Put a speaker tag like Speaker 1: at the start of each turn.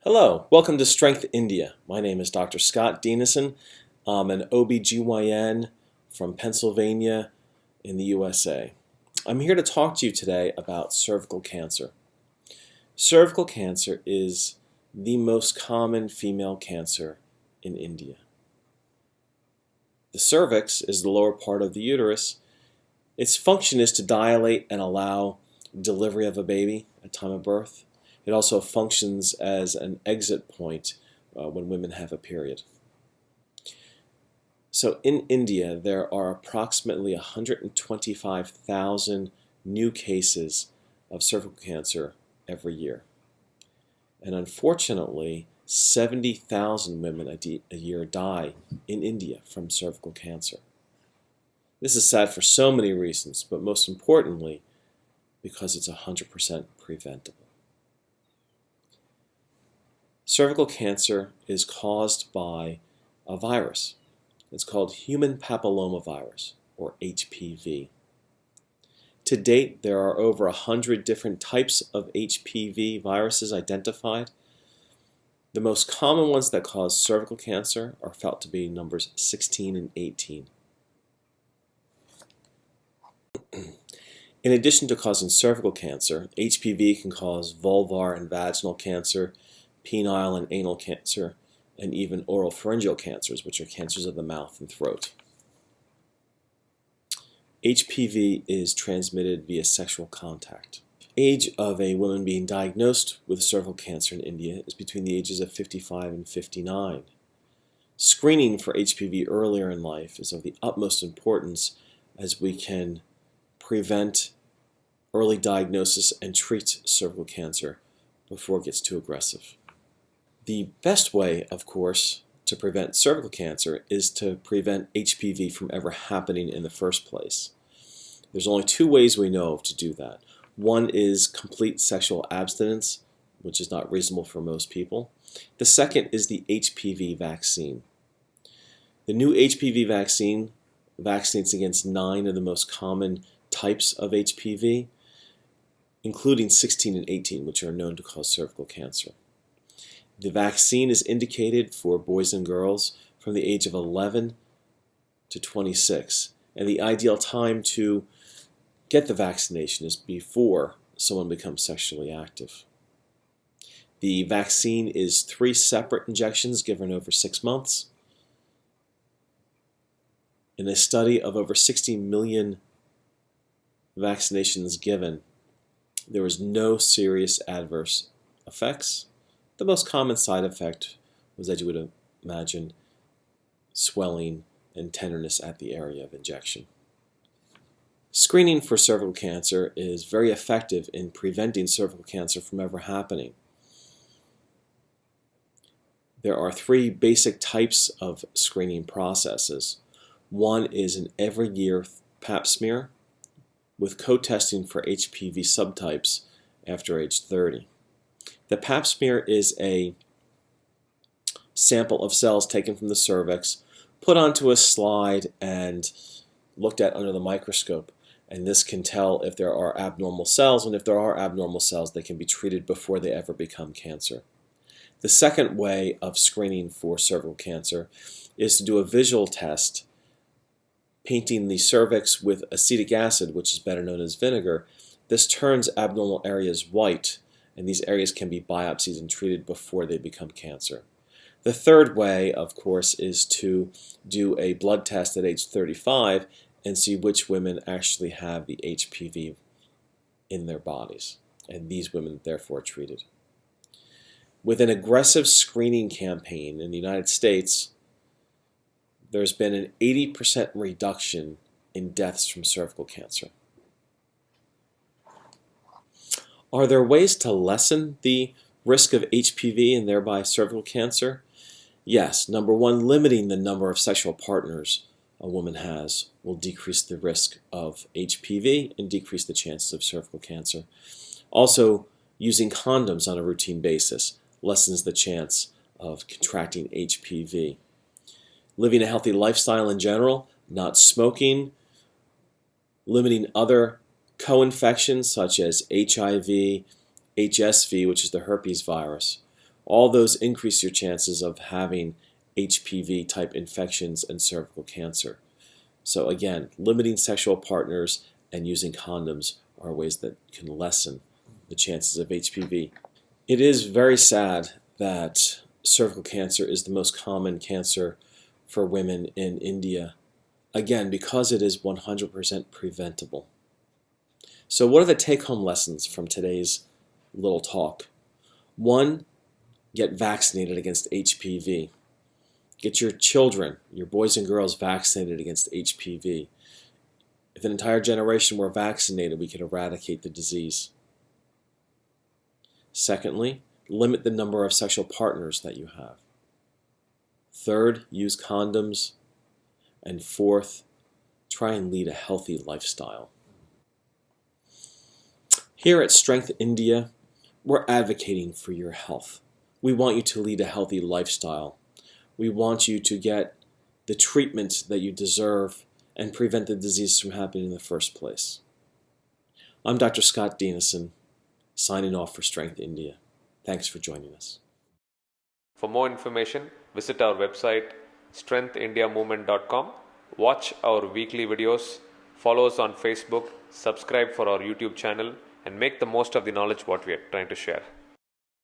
Speaker 1: Hello, welcome to Strength India. My name is Dr. Scott Dinesen. I'm an OB/GYN from Pennsylvania in the USA. I'm here to talk to you today about cervical cancer. Cervical cancer is the most common female cancer in India. The cervix is the lower part of the uterus. Its function is to dilate and allow delivery of a baby at time of birth. It also functions as an exit point when women have a period. So in India, there are approximately 125,000 new cases of cervical cancer every year. And unfortunately, 70,000 women a year die in India from cervical cancer. This is sad for so many reasons, but most importantly, because it's 100% preventable. Cervical cancer is caused by a virus. It's called human papillomavirus, or HPV. To date, there are over 100 different types of HPV viruses identified. The most common ones that cause cervical cancer are felt to be numbers 16 and 18. In addition to causing cervical cancer, HPV can cause vulvar and vaginal cancer, penile and anal cancer, and even oropharyngeal cancers, which are cancers of the mouth and throat. HPV is transmitted via sexual contact. Age of a woman being diagnosed with cervical cancer in India is between the ages of 55 and 59. Screening for HPV earlier in life is of the utmost importance as we can prevent early diagnosis and treat cervical cancer before it gets too aggressive. The best way, of course, to prevent cervical cancer is to prevent HPV from ever happening in the first place. There's only two ways we know of to do that. One is complete sexual abstinence, which is not reasonable for most people. The second is the HPV vaccine. The new HPV vaccine vaccinates against 9 of the most common types of HPV, including 16 and 18, which are known to cause cervical cancer. The vaccine is indicated for boys and girls from the age of 11 to 26, and the ideal time to get the vaccination is before someone becomes sexually active. The vaccine is 3 separate injections given over 6 months. In a study of over 60 million vaccinations given, there was no serious adverse effects. The most common side effect was, as you would imagine, swelling and tenderness at the area of injection. Screening for cervical cancer is very effective in preventing cervical cancer from ever happening. There are 3 basic types of screening processes. One is an every year pap smear with co-testing for HPV subtypes after age 30. The pap smear is a sample of cells taken from the cervix, put onto a slide and looked at under the microscope. And this can tell if there are abnormal cells, and if there are abnormal cells, they can be treated before they ever become cancer. The second way of screening for cervical cancer is to do a visual test, painting the cervix with acetic acid, which is better known as vinegar. This turns abnormal areas white, and these areas can be biopsied and treated before they become cancer. The third way, of course, is to do a blood test at age 35 and see which women actually have the HPV in their bodies, and these women therefore are treated. With an aggressive screening campaign in the United States, there's been an 80% reduction in deaths from cervical cancer. Are there ways to lessen the risk of HPV and thereby cervical cancer? Yes. Number one, limiting the number of sexual partners a woman has will decrease the risk of HPV and decrease the chances of cervical cancer. Also, using condoms on a routine basis lessens the chance of contracting HPV. Living a healthy lifestyle in general, not smoking, limiting other co-infections such as HIV, HSV, which is the herpes virus, All those increase your chances of having HPV type infections and cervical cancer. So again, limiting sexual partners and using condoms are ways that can lessen the chances of HPV. It is very sad that cervical cancer is the most common cancer for women in India, again, because it is 100% preventable. So what are the take-home lessons from today's little talk? 1, get vaccinated against HPV. Get your children, your boys and girls, vaccinated against HPV. If an entire generation were vaccinated, we could eradicate the disease. Secondly, limit the number of sexual partners that you have. Third, use condoms. And fourth, try and lead a healthy lifestyle. Here at Strength India, we're advocating for your health. We want you to lead a healthy lifestyle. We want you to get the treatment that you deserve and prevent the disease from happening in the first place. I'm Dr. Scott Dinesen, signing off for Strength India. Thanks for joining us.
Speaker 2: For more information, visit our website strengthindiamovement.com. Watch our weekly videos, follow us on Facebook, subscribe for our YouTube channel, and make the most of the knowledge what we are trying to share.